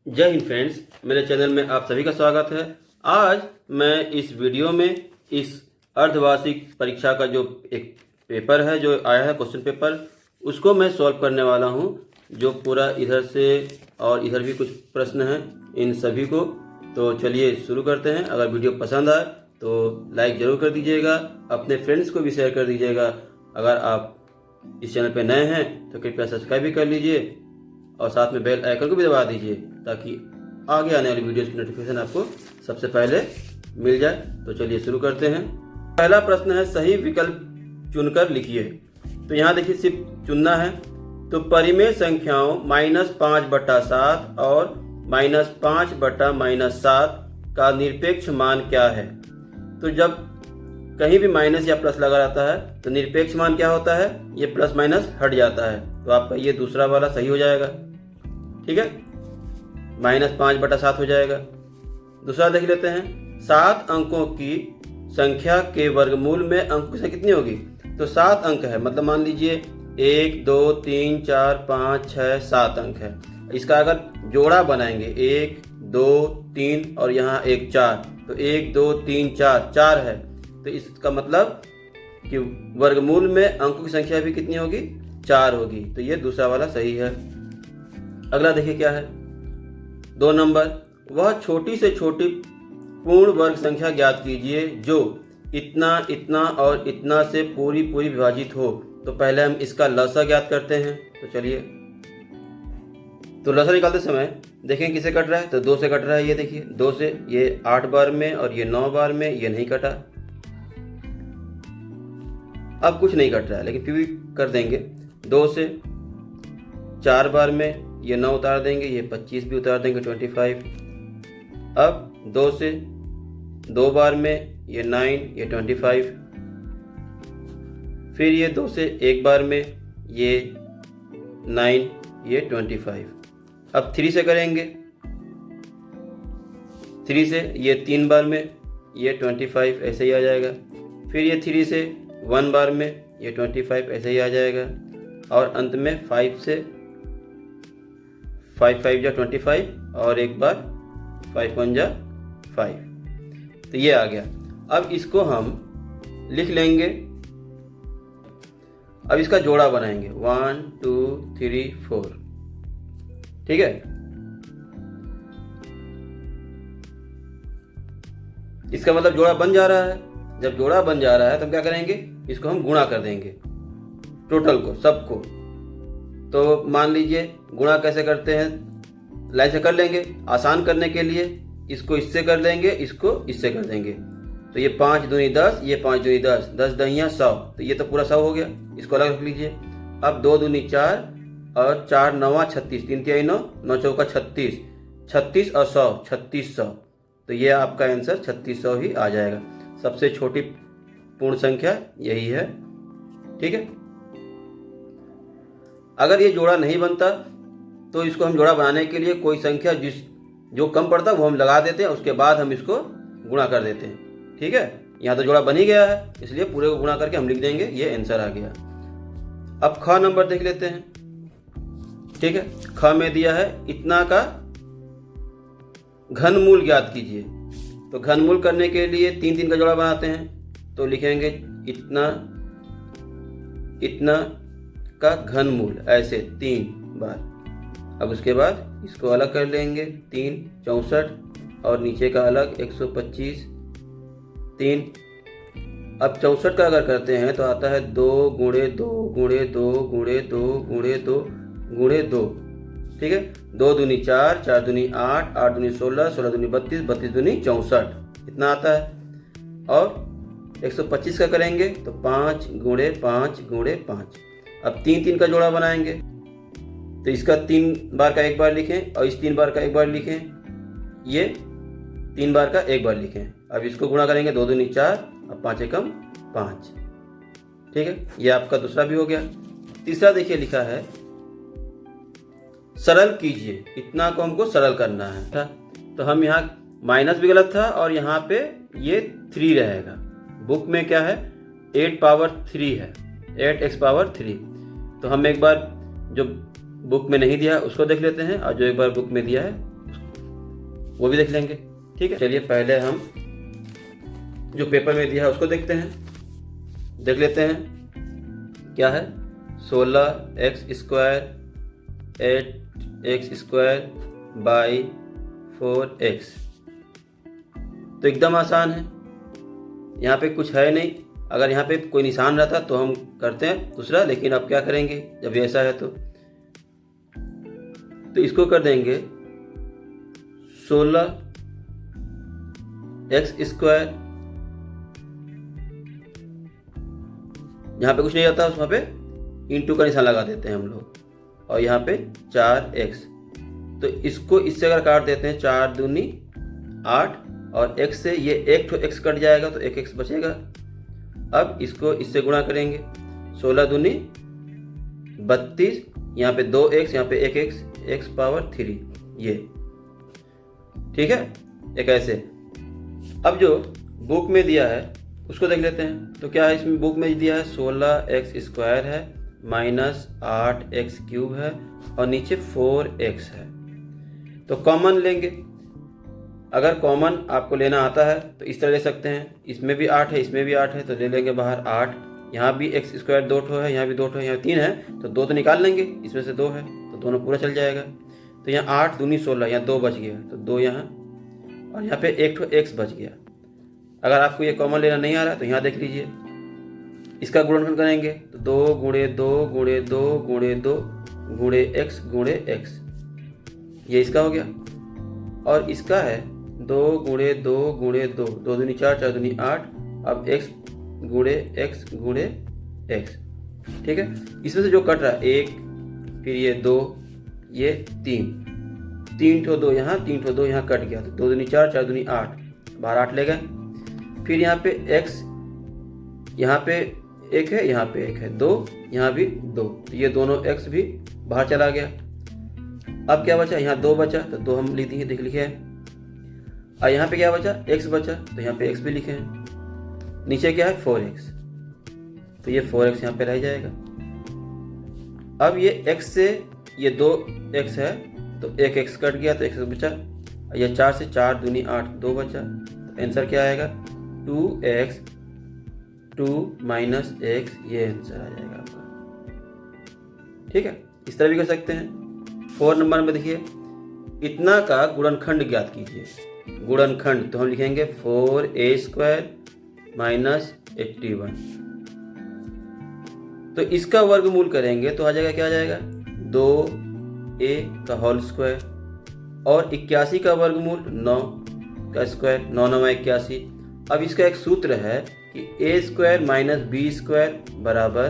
जय हिंद फ्रेंड्स, मेरे चैनल में आप सभी का स्वागत है। आज मैं इस वीडियो में इस अर्धवार्षिक परीक्षा का जो एक पेपर है जो आया है क्वेश्चन पेपर, उसको मैं सॉल्व करने वाला हूं। जो पूरा इधर से और इधर भी कुछ प्रश्न हैं इन सभी को। तो चलिए शुरू करते हैं। अगर वीडियो पसंद आए तो लाइक ज़रूर कर दीजिएगा, अपने फ्रेंड्स को भी शेयर कर दीजिएगा। अगर आप इस चैनल पर नए हैं तो कृपया सब्सक्राइब भी कर लीजिए और साथ में बेल आइकन को भी दबा दीजिए ताकि आगे आने वाली वीडियोस की नोटिफिकेशन आपको सबसे पहले मिल जाए। तो चलिए शुरू करते हैं। पहला प्रश्न है, सही विकल्प चुनकर लिखिए। तो यहाँ देखिए सिर्फ चुनना है। तो परिमेय संख्याओं -5/7 और -5/-7 का निरपेक्ष मान क्या है। तो जब कहीं भी माइनस या प्लस लगा रहता है तो निरपेक्ष मान क्या होता है, ये प्लस माइनस हट जाता है। तो आपका ये दूसरा वाला सही हो जाएगा। ठीक है, -5/7 हो जाएगा। दूसरा देख लेते हैं, 7 अंकों की संख्या के वर्गमूल में अंकों की संख्या कितनी होगी। तो 7 अंक है, मतलब मान लीजिए 1 2 3 4 5 6 7 अंक है। इसका अगर जोड़ा बनाएंगे 1 2 3 और यहाँ 1 4, तो 1 2 3 4 4 है। तो इसका मतलब कि वर्गमूल में अंकों की संख्या भी कितनी होगी, 4 होगी। तो ये दूसरा वाला सही है। अगला देखिए क्या है, 2 नंबर, वह छोटी से छोटी पूर्ण वर्ग संख्या ज्ञात कीजिए जो इतना इतना और इतना से पूरी विभाजित हो। तो पहले हम इसका लसा ज्ञात करते हैं। तो चलिए, तो लसा निकालते समय देखें किसे कट रहा है, तो 2 से कट रहा है। ये देखिए 2 से, ये 8 बार में और ये 9 बार में, ये नहीं कटा। अब कुछ नहीं कट रहा है लेकिन फिर भी कर देंगे। 2 से 4 बार में ये 9 उतार देंगे, ये 25 भी उतार देंगे, 25। अब 2 से 2 बार में ये 9, ये 25। फिर ये 2 से 1 बार में ये 9, ये 25। अब 3 से करेंगे, 3 से ये 3 बार में ये 25 ऐसे ही आ जाएगा। फिर ये 3 से 1 बार में ये 25 ऐसे ही आ जाएगा। और अंत में 5 से 5 5 जा 25 और एक बार 5 1 जा 5। तो ये आ गया। अब इसको हम लिख लेंगे। अब इसका जोड़ा बनाएंगे 1 2 3 4। ठीक है, इसका मतलब जोड़ा बन जा रहा है। जब जोड़ा बन जा रहा है तो हम क्या करेंगे, इसको हम गुणा कर देंगे, टोटल को, सबको। तो मान लीजिए गुणा कैसे करते हैं, लाइन से कर लेंगे। आसान करने के लिए इसको इससे कर देंगे, इसको इससे कर देंगे। तो ये 5 दूनी 10, ये 5 दूनी 10, 10 दहिया 100। तो ये तो पूरा 100 हो गया, इसको अलग रख लीजिए। अब 2 दूनी 4 और 4 9 36, 3 3 9, 9 चौका 36, 36 और 100 3600। तो ये आपका आंसर 3600 ही आ जाएगा। सबसे छोटी पूर्ण संख्या यही है। ठीक है, अगर ये जोड़ा नहीं बनता तो इसको हम जोड़ा बनाने के लिए कोई संख्या जो कम पड़ता है वो हम लगा देते हैं, उसके बाद हम इसको गुणा कर देते हैं। ठीक है, यहाँ तो जोड़ा बन ही गया है, इसलिए पूरे को गुणा करके हम लिख देंगे, ये आंसर आ गया। अब ख नंबर देख लेते हैं। ठीक है, ख में दिया है इतना का घनमूल ज्ञात कीजिए। तो घनमूल करने के लिए 3 3 का जोड़ा बनाते हैं। तो लिखेंगे इतना इतना का घनमूल, ऐसे 3 बार। अब उसके बाद इसको अलग कर लेंगे, 3 64 और नीचे का अलग 125 3। अब 64 का अगर करते हैं तो आता है 2 गुणे 2 गुणे 2 गुणे 2 गुणे 2 गुणे 2। ठीक है, 2 दूनी 4, 4 दूनी 8, 8 दूनी 16, 16 दूनी 32, 32 दूनी 64, इतना आता है। और 125 का करेंगे तो 5 गुणे 5 गुणे 5। अब 3 3 का जोड़ा बनाएंगे। तो इसका 3 बार का 1 बार लिखें और इस 3 बार का 1 बार लिखें, ये 3 बार का 1 बार लिखें। अब इसको गुणा करेंगे, 2 दूनी 4 और 5 एकम 5। ठीक है, ये आपका दूसरा भी हो गया। तीसरा देखिए लिखा है, सरल कीजिए। इतना को हमको सरल करना है। तो हम यहाँ माइनस भी गलत था और यहाँ पे ये 3 रहेगा। बुक में क्या है, 8 पावर 3 है, 8x पावर 3। तो हम एक बार जो बुक में नहीं दिया उसको देख लेते हैं और जो एक बार बुक में दिया है वो भी देख लेंगे। ठीक है, चलिए पहले हम जो पेपर में दिया है उसको देखते हैं, देख लेते हैं क्या है। 16x² 8x² by 4x। तो एकदम आसान है, यहाँ पे कुछ है नहीं। अगर यहाँ पे कोई निशान रहता तो हम करते हैं दूसरा, लेकिन अब क्या करेंगे जब ऐसा है तो इसको कर देंगे 16x²। यहाँ पे कुछ नहीं आता, वहाँ पे इंटू का निशान लगा देते हैं हम लोग, और यहाँ पे 4x। तो इसको इससे अगर काट देते हैं 4 दूनी 8, और x से ये एक x कट जाएगा तो 1x बचेगा। अब इसको इससे गुणा करेंगे, 16 दूनी 32, यहाँ पे 2x, यहाँ पे 1x, x पावर 3 ये। ठीक है, एक ऐसे। अब जो बुक में दिया है उसको देख लेते हैं। तो क्या है इसमें बुक में दिया है 16x² है माइनस 8x³ है और नीचे 4x है। तो कॉमन लेंगे। अगर कॉमन आपको लेना आता है तो इस तरह ले सकते हैं, इसमें भी 8 है, इसमें भी 8 है, तो ले लेंगे बाहर 8। यहाँ भी x² 2 ठो है, यहाँ भी 2 ठो है, यहाँ 3 है, तो 2 तो निकाल लेंगे, इसमें से 2 है तो दोनों पूरा चल जाएगा। तो यहाँ 8 दूनी 16, यहाँ 2 बच गया, तो 2 यहाँ, और यहाँ पे एक ठो x बच गया। अगर आपको ये कॉमन लेना नहीं आ रहा तो यहाँ देख लीजिए, इसका गुणनखंड करेंगे तो 2 गुणे 2 गुणे 2 गुणे 2 गुणे x, ये इसका हो गया। और इसका है 2 गुणे 2 गुणे 2, 2 दूनी 4, 4 दूनी 8, अब x गुणे x। ठीक है, इसमें से जो कट रहा है 1, फिर ये 2, ये 3 ठो 2 यहाँ, 3 ठो 2 यहाँ कट गया, तो 2 दूनी 4, 4 दूनी 8, बाहर 8 ले गए। फिर यहाँ पे x, यहाँ पे 1 है, यहाँ पे 1 है, 2, यहाँ भी 2, तो ये दोनों x भी बाहर चला गया। अब क्या बचा, यहाँ 2 बचा, तो 2 हम लिख दिए, देख लिखे हैं। और यहाँ पे क्या बचा, x बचा, तो यहाँ पे x भी लिखे हैं। नीचे क्या है 4x, तो ये 4x यहाँ पे रह जाएगा। अब ये x से ये 2x है तो 1x कट गया, तो x बचा। ये 4 से 4 दूनी 8, 2 बचा, तो आंसर क्या आएगा 2x 2 माइनस x, ये आंसर आ जाएगा आपका। ठीक है, इस तरह भी कर सकते हैं। 4 नंबर में देखिए, इतना का गुणनखंड ज्ञात कीजिए। गुणनखंड तो हम लिखेंगे 4a² माइनस 81। तो इसका वर्गमूल करेंगे तो आ जाएगा, क्या आ जाएगा 2a का होल स्क्वायर, और 81 का वर्गमूल 9 का स्क्वायर, 9 9 81। अब इसका एक सूत्र है कि a² माइनस b² बराबर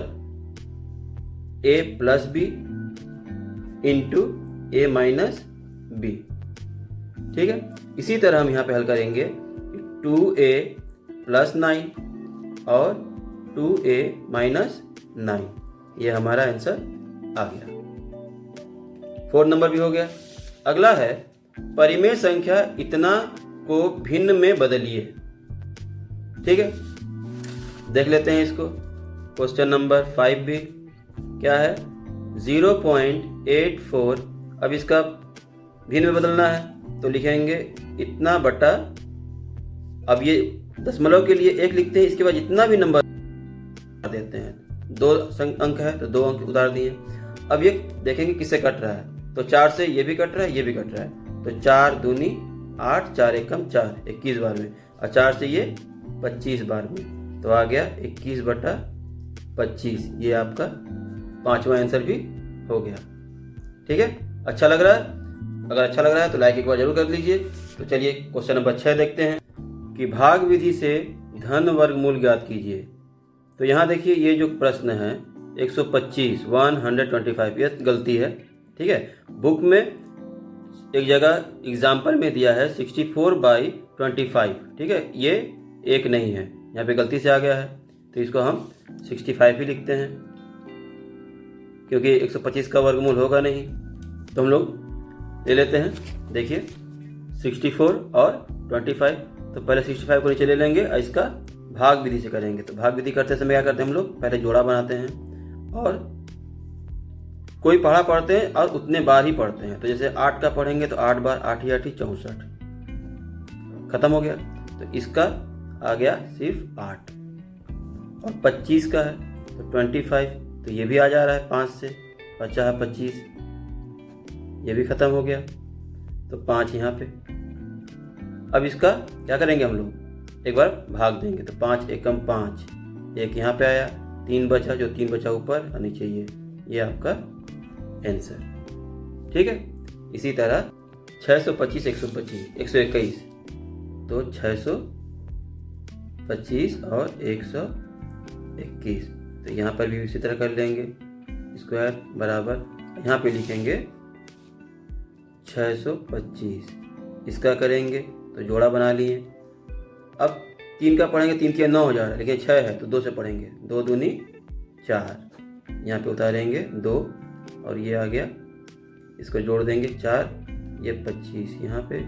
a plus b into a minus b. ठीक है, इसी तरह हम यहाँ पे हल करेंगे 2a प्लस 9 और 2a माइनस 9, ये हमारा आंसर आ गया। 4 नंबर भी हो गया। अगला है परिमेय संख्या इतना को भिन्न में बदलिए। ठीक है, देख लेते हैं इसको। क्वेश्चन नंबर 5 भी क्या है 0.84। अब इसका भिन्न में बदलना है तो लिखेंगे इतना बटा, अब ये दशमलव के लिए 1 लिखते हैं, इसके बाद जितना भी नंबर देते हैं, 2 अंक है तो 2 अंक उतार दिए। अब ये देखेंगे किससे कट रहा है, तो 4 से ये भी कट रहा है, ये भी कट रहा है, तो 4 दूनी 8, 4 एकम 4, 21 बार में, और 4 से ये 25 बार में, तो आ गया 21 बटा 25। ये आपका 5वां आंसर भी हो गया। ठीक है, अच्छा लग रहा है? अगर अच्छा लग रहा है तो लाइक एक बार जरूर कर लीजिए। तो चलिए क्वेश्चन नंबर 6 देखते हैं कि भाग विधि से धन वर्गमूल ज्ञात कीजिए। तो यहाँ देखिए, ये जो प्रश्न है 125 125, ये गलती है। ठीक है, बुक में एक जगह एग्जाम्पल में दिया है 64/25। ठीक है, ये 1 नहीं है, यहाँ पे गलती से आ गया है, तो इसको हम 65 ही लिखते हैं, क्योंकि 125 का वर्गमूल होगा नहीं। तो हम लोग ले लेते हैं, देखिए 64 और 25। तो पहले 65 को नीचे ले लेंगे और इसका भाग विधि से करेंगे। तो भाग विधि करते समय क्या करते हैं हम लोग, पहले जोड़ा बनाते हैं, और कोई पढ़ा पढ़ते हैं और उतने बार ही पढ़ते हैं। तो जैसे 8 का पढ़ेंगे तो 8 बार, 8 ही 8 ही 64। ख़त्म हो गया। तो इसका आ गया सिर्फ 8 और 25 का है तो 25, तो ये भी आ जा रहा है 5 से, 50 25, ये भी ख़त्म हो गया। तो 5 यहाँ पे। अब इसका क्या करेंगे हम लोग, एक बार भाग देंगे। तो 5 एकम 5, एक यहाँ पे आया, 3 बचा, जो 3 बचा ऊपर और नीचे ये आपका आंसर। ठीक है। इसी तरह 625 125 121, तो 625 और 121, तो यहाँ पर भी इसी तरह कर लेंगे। स्क्वायर बराबर यहाँ पे लिखेंगे 625, इसका करेंगे तो जोड़ा बना लिए। अब 3 का पढ़ेंगे, 3 के 9 हो जा रहा है, लेकिन 6 है तो 2 से पढ़ेंगे, 2 दूनी 4, यहाँ पे उतारेंगे 2 और ये आ गया, इसको जोड़ देंगे 4, ये 25 यहाँ पे।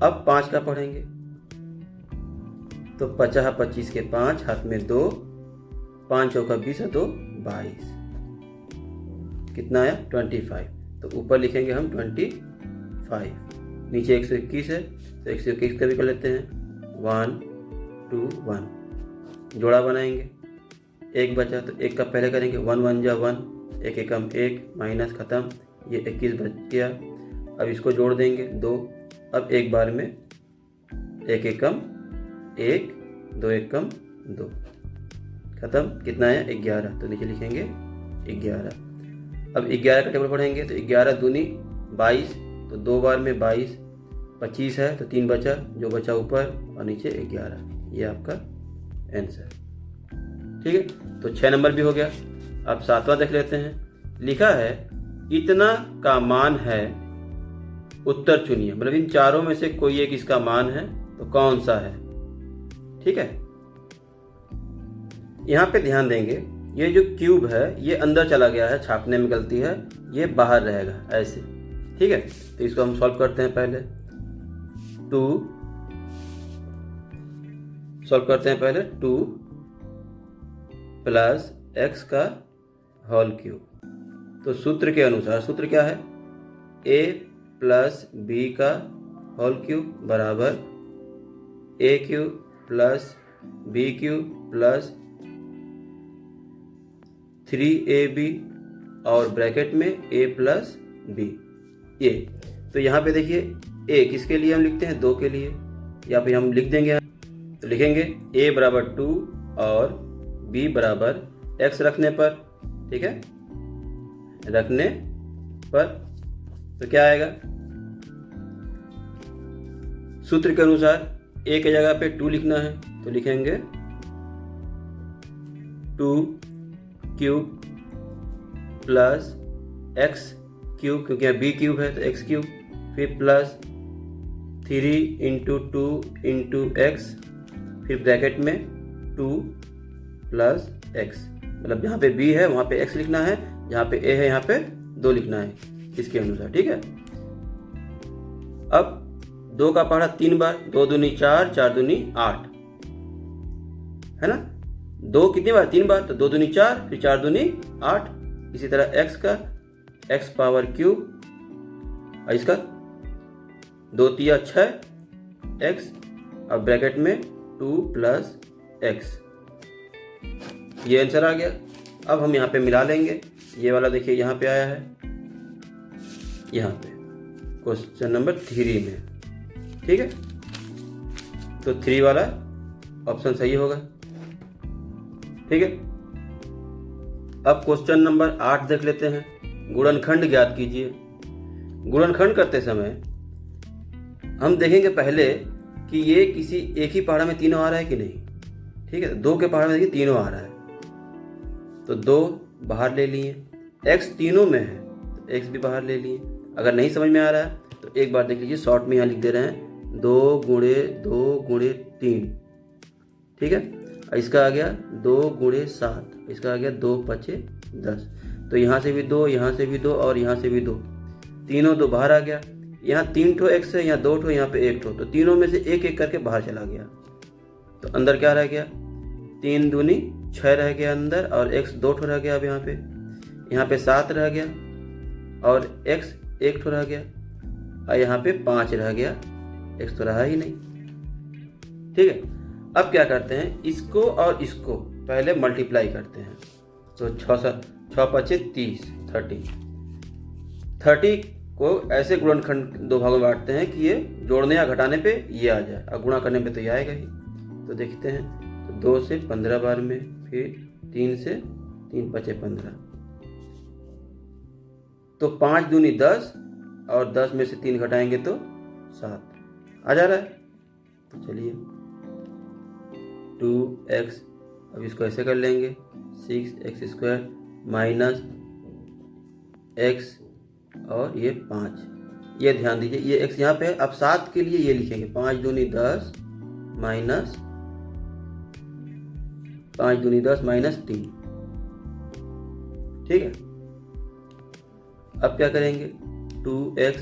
अब 5 का पढ़ेंगे तो 50 25 के 5, हाथ में 2, 5 चौका 20 और 2 22, कितना आया 25। तो ऊपर लिखेंगे हम 25, नीचे 121 है तो 121 का भी कर लेते हैं, 1 2 1, जोड़ा बनाएंगे। 1 बचा तो 1 का पहले करेंगे, 1 1 जा 1, 1 एकम 1, माइनस ख़त्म, ये 21 बच गया। अब इसको जोड़ देंगे 2, अब एक बार में 1 एकम 1, 2 एकम 2, ख़त्म, कितना है 11, तो नीचे लिखेंगे 11। अब 11 का टेबल पढ़ेंगे तो 11 दूनी 22, तो 2 बार में 22, 25 है तो 3 बचा, जो बचा ऊपर और नीचे 11, ये आपका आंसर। ठीक है। तो 6 नंबर भी हो गया। अब 7वां देख लेते हैं। लिखा है इतना का मान है, उत्तर चुनिए। मतलब इन चारों में से कोई एक इसका मान है तो कौन सा है। ठीक है। यहाँ पे ध्यान देंगे, ये जो क्यूब है ये अंदर चला गया है, छापने में गलती है, ये बाहर रहेगा ऐसे। ठीक है। तो इसको हम सॉल्व करते हैं पहले। 2 सॉल्व करते हैं पहले, 2 प्लस एक्स का होल क्यूब। तो सूत्र के अनुसार, सूत्र क्या है, a प्लस बी का होल क्यूब बराबर a cube plus b cube plus 3ab और ब्रैकेट में a प्लस बी। ये तो यहाँ पे देखिए a किसके लिए हम लिखते हैं, 2 के लिए, यहाँ पे हम लिख देंगे, तो लिखेंगे a बराबर 2 और b बराबर x रखने पर। ठीक है, रखने पर तो क्या आएगा, सूत्र के अनुसार a के जगह पे 2 लिखना है तो लिखेंगे 2 क्यूब प्लस x क्यूब, क्योंकि यहाँ b क्यूब है तो x क्यूब, फिर प्लस 3 इंटू 2 इंटू x, फिर ब्रैकेट में 2 प्लस x। मतलब जहाँ पे b है वहाँ पे x लिखना है, जहाँ पे a है यहाँ पे 2 लिखना है इसके अनुसार। ठीक है। अब 2 का पहाड़ा 3 बार, 2 दूनी 4, 4 दूनी 8, है ना। 2 कितनी बार, 3 बार, तो 2 दूनी 4, फिर 4 दूनी 8। इसी तरह x का x पावर क्यूब और इसका 2 तिया 6 x और ब्रैकेट में 2 प्लस x, ये आंसर आ गया। अब हम यहाँ पे मिला लेंगे, ये वाला देखिए यहाँ पे आया है, यहाँ पे क्वेश्चन नंबर 3 में। ठीक है। तो 3 वाला ऑप्शन सही होगा। ठीक है। अब क्वेश्चन नंबर 8 देख लेते हैं। गुणनखंड ज्ञात कीजिए। गुणनखंड करते समय हम देखेंगे पहले कि ये किसी एक ही पहाड़ा में तीनों आ रहा है कि नहीं। ठीक है। 2 के पहाड़ में देखिए तीनों आ रहा है, तो 2 बाहर ले लिए, x तीनों में है तो x भी बाहर ले लिए। अगर नहीं समझ में आ रहा है तो एक बार देख लीजिए, शॉर्ट में यहाँ लिख दे रहे हैं 2 गुणे 2 गुणे 3। ठीक है। और इसका आ गया 2 गुणे 7, इसका आ गया 2 पचे 10, तो यहाँ से भी 2, यहाँ से भी 2 और यहाँ से भी 2, तीनों 2 बाहर आ गया। यहाँ 3 ठो x है, यहाँ 2 ठो, यहाँ पे 1 ठो, तो तीनों में से एक एक करके बाहर चला गया। तो अंदर क्या रह गया, 3 दूनी 6 रह गया अंदर, और x 2 ठो रह गया। अब यहाँ पे 7 रह गया और x 1 ठो रह गया, और यहाँ पे 5 रह गया x तो रहा ही नहीं। ठीक है, अब क्या करते हैं, इसको और इसको पहले मल्टीप्लाई करते हैं। तो 6 5 30, 30 को ऐसे गुणनखंड दो भागों में बांटते हैं कि ये जोड़ने या घटाने पे ये आ जाए, और गुणा करने पे तो ये आएगा ही। तो देखते हैं, तो 2 से 15 बार में, फिर 3 से 3 5 15, तो 5 दूनी 10, और 10 में से 3 घटाएंगे तो 7 आ जा रहा है। तो चलिए 2x, अब इसको ऐसे कर लेंगे, 6x² माइनस x और ये 5, ये ध्यान दीजिए ये x यहाँ पे है। अब 7 के लिए ये लिखेंगे 5 दूनी 10 माइनस 3। ठीक है, अब क्या करेंगे, 2x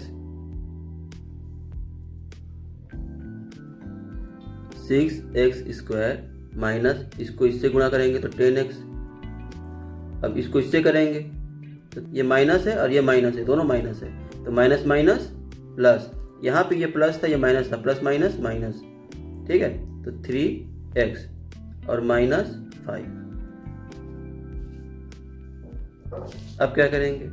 6x² माइनस, इसको इससे गुणा करेंगे तो 10x। अब इसको इससे करेंगे तो ये माइनस है और ये माइनस है, दोनों माइनस है, तो माइनस माइनस प्लस, यहाँ पे ये प्लस था, ये माइनस था, प्लस माइनस माइनस। ठीक है, तो 3x और माइनस 5। अब क्या करेंगे,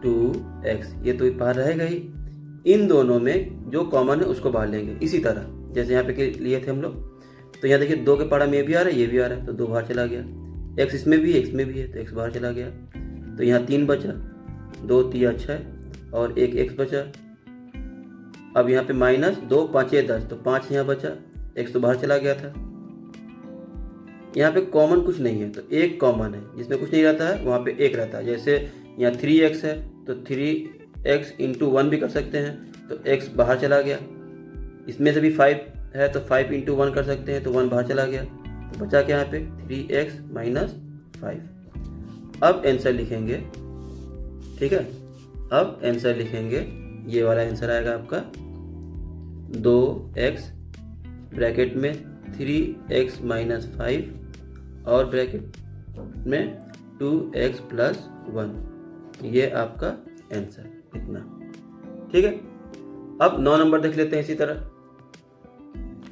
2x, ये तो बाहर रहेगा ही, इन दोनों में जो कॉमन है उसको बाहर लेंगे। इसी तरह जैसे यहाँ पे लिए थे हम लोग, तो यहाँ देखिए 2 के पारा में ये भी आ रहा है, ये भी आ रहा है, तो 2 बाहर चला गया। x इसमें भी x में भी है, तो x बाहर चला गया। तो यहाँ 3 बचा, 2 3 6 और 1 x बचा। अब यहाँ पे माइनस 2 5 10, तो 5 यहाँ बचा, x तो बाहर चला गया था। यहाँ पे कॉमन कुछ नहीं है, तो एक कॉमन है, जिसमें कुछ नहीं रहता है वहाँ पे एक रहता है। जैसे यहाँ 3x है, तो 3x इंटू 1 भी कर सकते हैं, तो x बाहर चला गया। इसमें से भी 5 है, तो 5 इंटू 1 कर सकते हैं, तो 1 बाहर चला गया। तो बचा क्या यहाँ पे, 3x माइनस 5। अब आंसर लिखेंगे। ठीक है, अब आंसर लिखेंगे, ये वाला आंसर आएगा आपका 2x ब्रैकेट में 3x माइनस 5 और ब्रैकेट में 2x प्लस 1, ये आपका आंसर इतना। ठीक है, अब 9 नंबर देख लेते हैं इसी तरह।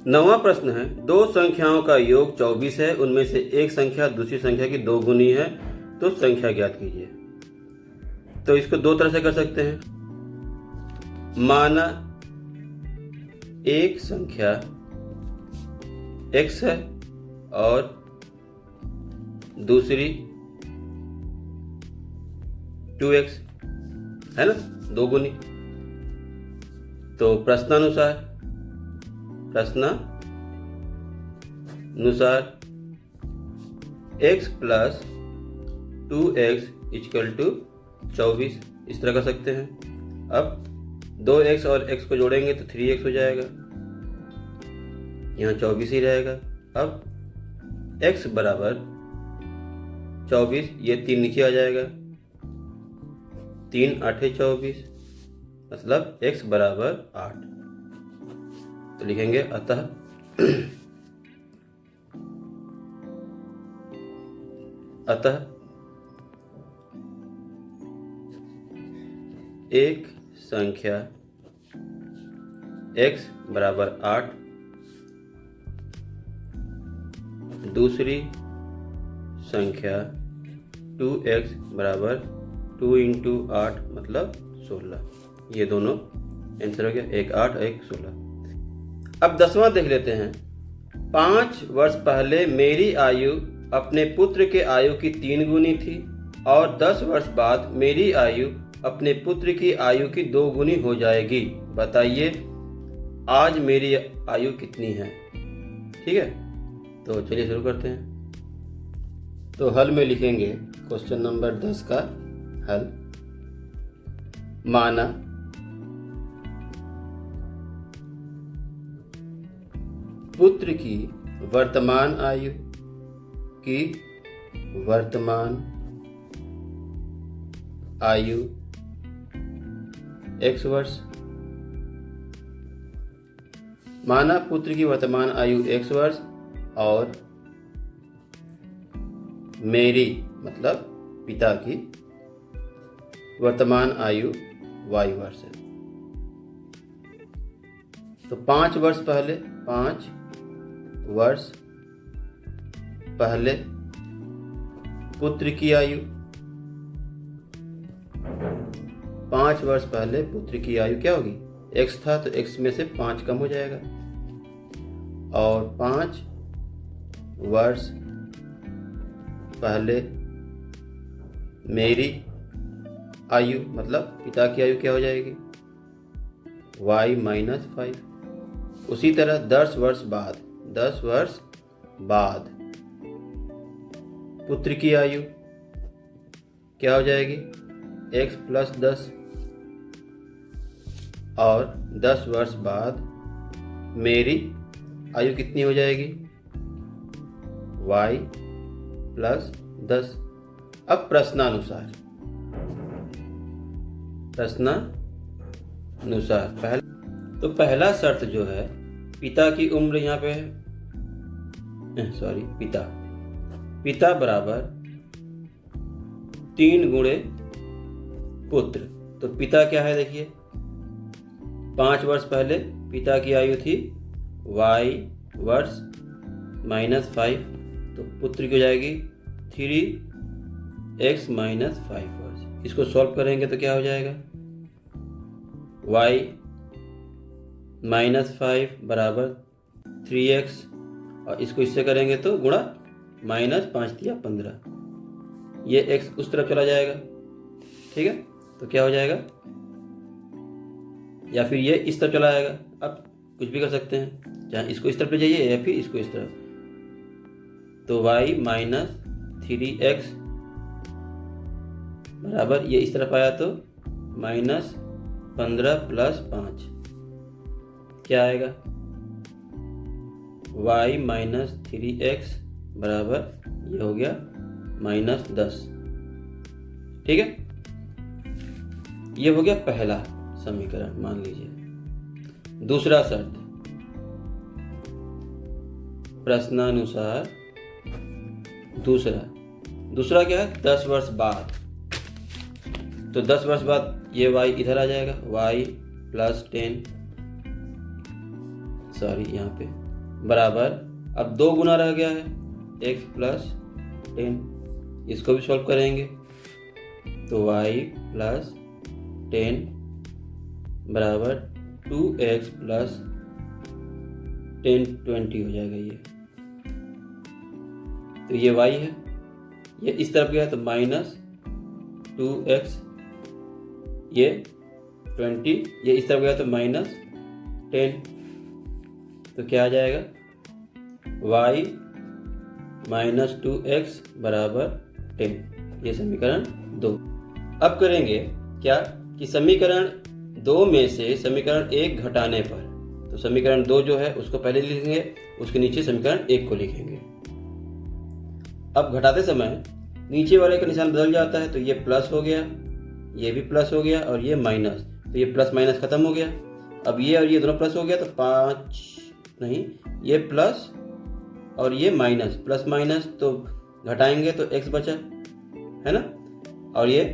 9वां प्रश्न है, दो संख्याओं का योग 24 है, उनमें से एक संख्या दूसरी संख्या की 2 गुनी है, तो संख्या ज्ञात कीजिए। तो इसको 2 तरह से कर सकते हैं। माना एक संख्या x है और दूसरी 2x है ना, 2 गुनी। तो प्रश्नानुसार x प्लस 2x इक्वल टू 24, इस तरह कर सकते हैं। अब 2x और x को जोड़ेंगे तो 3x हो जाएगा, यहाँ 24 ही रहेगा। अब x बराबर 24, ये 3 नीचे आ जाएगा, 3 8 24, मतलब x बराबर 8। तो लिखेंगे अतः एक संख्या x बराबर 8, दूसरी संख्या 2x बराबर 2 इंटू 8 मतलब 16। ये दोनों आंसर हो गया, एक 8 एक 16। अब 10वां देख लेते हैं। 5 वर्ष पहले मेरी आयु अपने पुत्र के आयु की 3 गुनी थी और 10 वर्ष बाद मेरी आयु अपने पुत्र की आयु की 2 गुनी हो जाएगी। बताइए आज मेरी आयु कितनी है। ठीक है, तो चलिए शुरू करते हैं। तो हल में लिखेंगे क्वेश्चन नंबर 10 का हल। माना पुत्र की वर्तमान आयु x वर्ष। माना पुत्र की वर्तमान आयु x वर्ष और मेरी मतलब पिता की वर्तमान आयु y वर्ष है। तो 5 वर्ष पहले, 5 वर्ष पहले पुत्र की आयु, 5 वर्ष पहले पुत्र की आयु क्या होगी? x था तो x में से 5 कम हो जाएगा, और 5 वर्ष पहले मेरी आयु मतलब पिता की आयु क्या हो जाएगी? y minus 5। उसी तरह 10 वर्ष बाद, 10 वर्ष बाद पुत्र की आयु क्या हो जाएगी? x प्लस 10, और 10 वर्ष बाद मेरी आयु कितनी हो जाएगी? y plus 10। अब प्रश्नानुसार पहला शर्त जो है, पिता की उम्र यहाँ पे है, पिता बराबर 3 गुणे पुत्र। तो पिता क्या है देखिए, 5 वर्ष पहले पिता की आयु थी y वर्ष माइनस 5, तो पुत्र की हो जाएगी 3x माइनस 5 वर्ष। इसको सॉल्व करेंगे तो क्या हो जाएगा? y माइनस 5 बराबर 3x, और इसको इससे करेंगे तो गुणा माइनस 5 दिया 15, ये x उस तरफ चला जाएगा, ठीक है। तो क्या हो जाएगा, या फिर ये इस तरफ चला जाएगा, आप कुछ भी कर सकते हैं, चाहे इसको इस तरफ ले जाइए या फिर इसको इस तरफ। तो y माइनस 3x बराबर ये इस तरफ आया तो माइनस 15 प्लस 5 क्या आएगा? y माइनस 3x बराबर ये हो गया माइनस 10, ठीक है। ये हो गया पहला समीकरण, मान लीजिए। दूसरा शर्त, प्रश्नानुसार दूसरा क्या है? 10 वर्ष बाद। तो 10 वर्ष बाद ये y इधर आ जाएगा, y प्लस 10, यहाँ पे बराबर, अब 2 गुना रह गया है, x प्लस 10, इसको भी सॉल्व करेंगे तो y प्लस 10 बराबर 2x प्लस 10 20 हो जाएगा ये। तो ये y है, ये इस तरफ गया तो माइनस 2x, ये 20, ये इस तरफ गया तो माइनस 10, तो क्या आ जाएगा? y माइनस 2x बराबर 10, ये समीकरण 2। अब करेंगे क्या कि समीकरण 2 में से समीकरण 1 घटाने पर, तो समीकरण 2 जो है उसको पहले लिखेंगे, उसके नीचे समीकरण 1 को लिखेंगे। अब घटाते समय नीचे वाले का निशान बदल जाता है, तो ये प्लस हो गया, ये भी प्लस हो गया, और ये माइनस, तो ये प्लस माइनस खत्म हो गया। अब ये और ये दोनों प्लस हो गया, तो 5 नहीं, ये प्लस और ये माइनस, प्लस माइनस तो घटाएंगे तो x बचा, है ना, और ये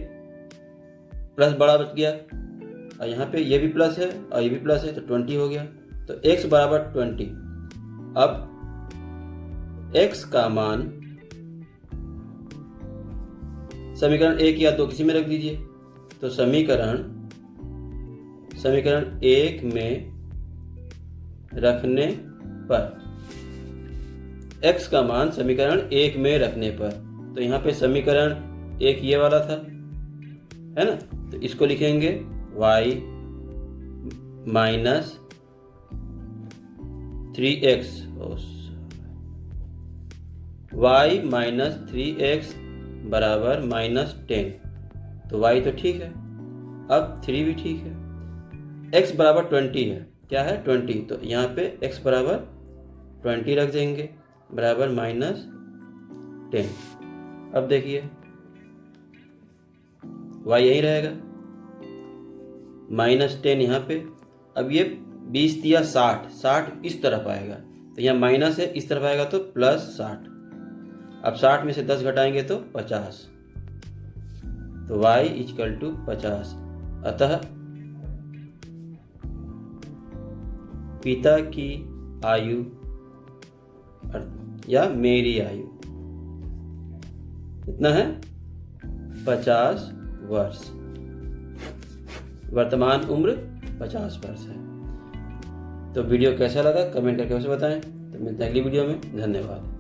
प्लस बड़ा बच गया, और यहाँ पे ये भी प्लस है और ये भी प्लस है, तो 20 हो गया। तो x बराबर 20। अब x का मान समीकरण 1 या 2 किसी में रख दीजिए, तो समीकरण 1 में रखने पर, x का मान समीकरण 1 में रखने पर, तो यहाँ पे समीकरण 1 ये वाला था, है ना, तो इसको लिखेंगे y minus 3x, y minus 3x बराबर माइनस 10, तो y तो ठीक है, अब 3 भी ठीक है। x बराबर 20 है, क्या है 20, तो यहाँ पे x बराबर 20 रख देंगे, बराबर माइनस 10। अब देखिए y यही रहेगा, माइनस 10 यहाँ पे। अब ये 20 दिया 60 इस तरफ आएगा, तो यहाँ माइनस है, इस तरफ आएगा तो प्लस 60। अब 60 में से 10 घटाएंगे तो 50, तो y इक्वल टू 50। अतः पिता की आयु या मेरी आयु कितना है? 50 वर्ष। वर्तमान उम्र 50 वर्ष है। तो वीडियो कैसा लगा कमेंट करके उसे बताएं। तो मिलते हैं अगली वीडियो में। धन्यवाद।